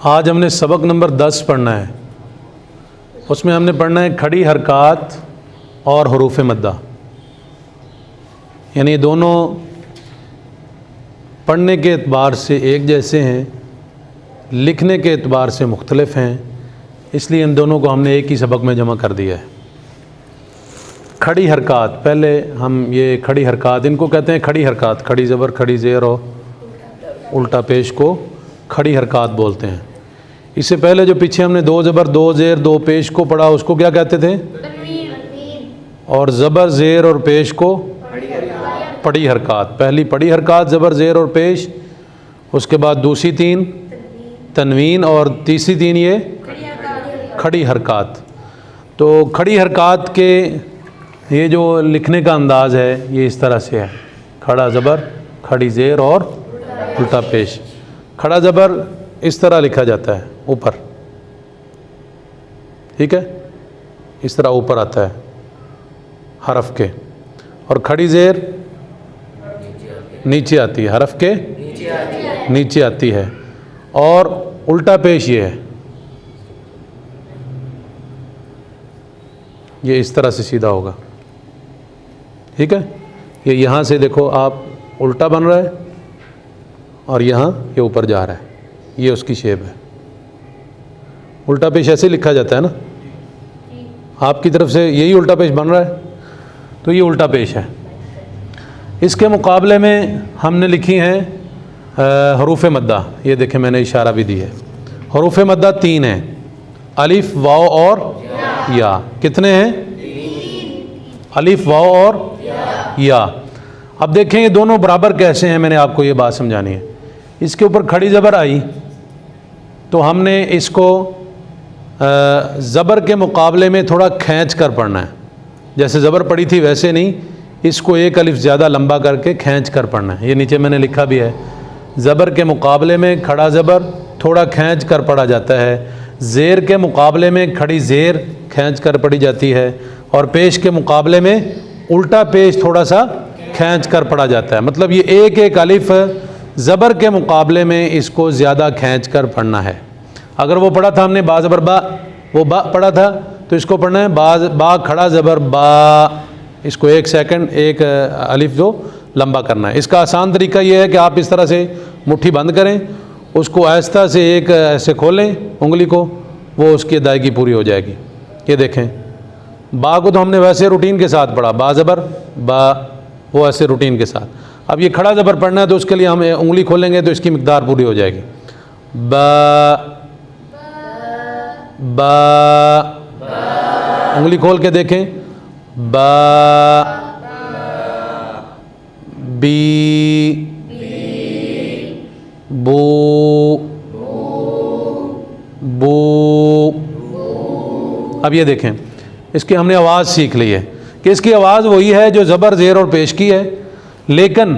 आज हमने सबक नंबर 10 पढ़ना है। उसमें हमने पढ़ना है खड़ी हरकत और हरूफ मद्दा, यानी दोनों पढ़ने के एतबार से एक जैसे हैं, लिखने के एतबार से मुख्तलिफ हैं, इसलिए इन दोनों को हमने एक ही सबक में जमा कर दिया है। खड़ी हरकत, पहले हम ये खड़ी हरकत, इनको कहते हैं खड़ी हरकत, खड़ी ज़बर खड़ी ज़ेर और उल्टा पेश को खड़ी हरकत बोलते हैं। इससे पहले जो पीछे हमने दो ज़बर दो ज़ेर दो पेश को पढ़ा उसको क्या कहते थे? और ज़बर ज़ेर और पेश को पड़ी हरकत। पहली पड़ी हरकत ज़बर ज़ेर और पेश, उसके बाद दूसरी तीन तनवीन और तीसरी तीन ये खड़ी हरकत। तो खड़ी हरकत के ये जो लिखने का अंदाज़ है ये इस तरह से है, खड़ा ज़बर खड़ी ज़ेर और उल्टा पेश। खड़ा ज़बर इस तरह लिखा जाता है ऊपर, ठीक है, इस तरह ऊपर आता है हरफ के, और खड़ी ज़ेर नीचे आती है, हरफ के नीचे आती है, और उल्टा पेश ये है, ये इस तरह से सीधा होगा, ठीक है। ये यहाँ से देखो आप उल्टा बन रहा है और यहाँ ये ऊपर जा रहा है, ये उसकी शेप है। उल्टा पेश ऐसे लिखा जाता है ना, आपकी तरफ से यही उल्टा पेश बन रहा है, तो ये उल्टा पेश है। इसके मुकाबले में हमने लिखी हैं हरूफ मद्दा, ये देखें मैंने इशारा भी दी है। हरूफ मद्दा तीन हैं, अलिफ वाव और या। कितने हैं? अलिफ वाव और या। अब देखें ये दोनों बराबर कैसे हैं, मैंने आपको ये बात समझानी है। इसके ऊपर खड़ी ज़बर आई तो हमने इसको ज़बर के मुकाबले में थोड़ा खींच कर पढ़ना है, जैसे ज़बर पड़ी थी वैसे नहीं, इसको एक अलिफ ज़्यादा लंबा करके खींच कर पढ़ना है। ये नीचे मैंने लिखा भी है, ज़बर के मुकाबले में खड़ा ज़बर थोड़ा खींच कर पढ़ा जाता है, ज़ेर के मुकाबले में खड़ी ज़ेर खींच कर पढ़ी जाती है, और पेश के मुकाबले में उल्टा पेश थोड़ा सा खींच कर पढ़ा जाता है। मतलब ये एक एक अलिफ ज़बर के मुकाबले में इसको ज़्यादा खींच कर पढ़ना है। अगर वो पढ़ा था हमने बा ज़बर बा, वो बा पढ़ा था, तो इसको पढ़ना है बा खड़ा ज़बर बा, इसको एक सेकंड एक अलिफ जो लंबा करना है। इसका आसान तरीका ये है कि आप इस तरह से मुट्ठी बंद करें, उसको आहिस्ता से एक ऐसे खोलें उंगली को, वो उसकी अदायगी पूरी हो जाएगी। ये देखें, बा को तो हमने वैसे रूटीन के साथ पढ़ा, बा ज़बर बा, वो ऐसे रूटीन के साथ। अब ये खड़ा ज़बर पढ़ना है तो उसके लिए हम उंगली खोलेंगे तो इसकी मिक़दार पूरी हो जाएगी। बा बा, उंगली खोल के देखें, बा बी बू बू। अब ये देखें, इसकी हमने आवाज़ सीख ली है कि इसकी आवाज़ वही है जो ज़बर ज़ेर और पेश की है, लेकिन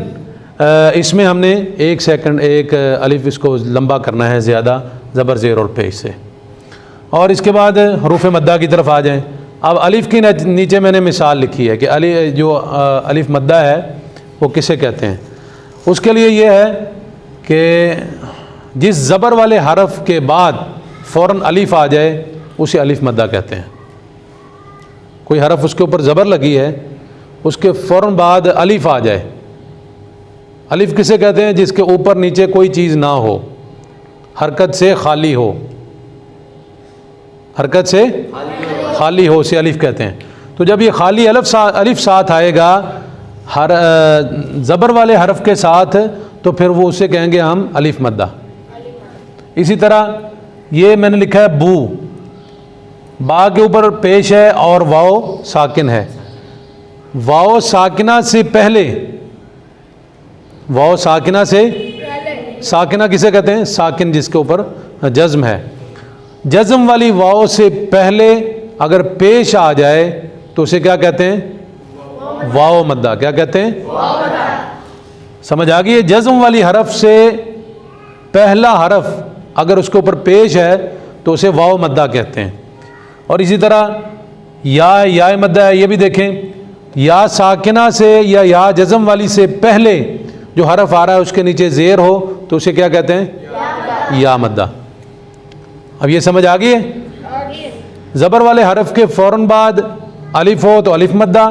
इसमें हमने एक सेकंड एक अलिफ इसको लंबा करना है ज़्यादा ज़बर ज़ेर और पेश से। और इसके बाद हरूफ मद्दा की तरफ आ जाएं। अब अलिफ की नीचे मैंने मिसाल लिखी है कि जो अलिफ मद्दा है वो किसे कहते हैं। उसके लिए ये है कि जिस ज़बर वाले हरफ के बाद फ़ौरन अलिफ आ जाए उसे अलिफ मद्दा कहते हैं। कोई हरफ उसके ऊपर ज़बर लगी है, उसके फ़ौरन बाद अलिफ आ जाए, अलिफ किसे कहते हैं? जिसके ऊपर नीचे कोई चीज़ ना हो, हरकत से खाली हो, हरकत से खाली हो, उसे अलिफ कहते हैं। तो जब ये खाली अलिफ साथ आएगा हर ज़बर वाले हरफ के साथ, तो फिर वो उसे कहेंगे हम अलिफ मद्दा। इसी तरह ये मैंने लिखा है बू, बा के ऊपर पेश है और वाव साकिन है। वाव साकिना से पहले, वाव साकिना से, साकिना किसे कहते हैं? साकिन जिसके ऊपर जज़्म है। जज़्म वाली वाव से पहले अगर पेश आ जाए तो उसे क्या कहते हैं? वाव मद्दा। क्या कहते हैं? समझ आ गई? जज़्म वाली हरफ से पहला हरफ अगर उसके ऊपर पेश है तो उसे वाव मद्दा कहते हैं। और इसी तरह या मद्दा है, ये भी देखें, या साकिना से या जज़्म वाली से पहले जो हरफ आ रहा है उसके नीचे ज़ेर हो तो उसे क्या कहते हैं? या मद्दा। अब ये समझ आ गई है? ज़बर वाले हरफ के फ़ौरन बाद अलिफ हो तो अलिफ मद्दा,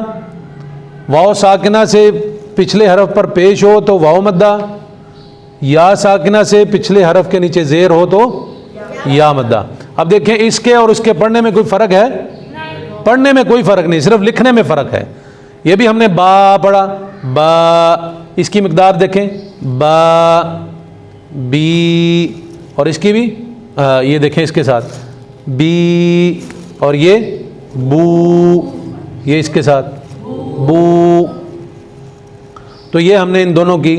वाव साकिना से पिछले हरफ पर पेश हो तो वाव मद्दा, या साकिना से पिछले हरफ के नीचे ज़ेर हो तो या मद्दा। अब देखें इसके और उसके पढ़ने में कोई फ़र्क है? पढ़ने में कोई फ़र्क नहीं, सिर्फ लिखने में फ़र्क है। ये भी हमने बा पढ़ा, बा, इसकी मिकदार देखें, बा, बी, और इसकी भी ये देखें इसके साथ बी, और ये बू, ये इसके साथ बू। तो ये हमने इन दोनों की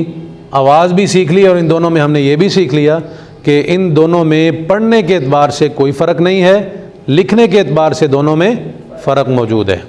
आवाज़ भी सीख ली और इन दोनों में हमने ये भी सीख लिया कि इन दोनों में पढ़ने के एतबार से कोई फ़र्क नहीं है, लिखने के एतबार से दोनों में फ़र्क मौजूद है।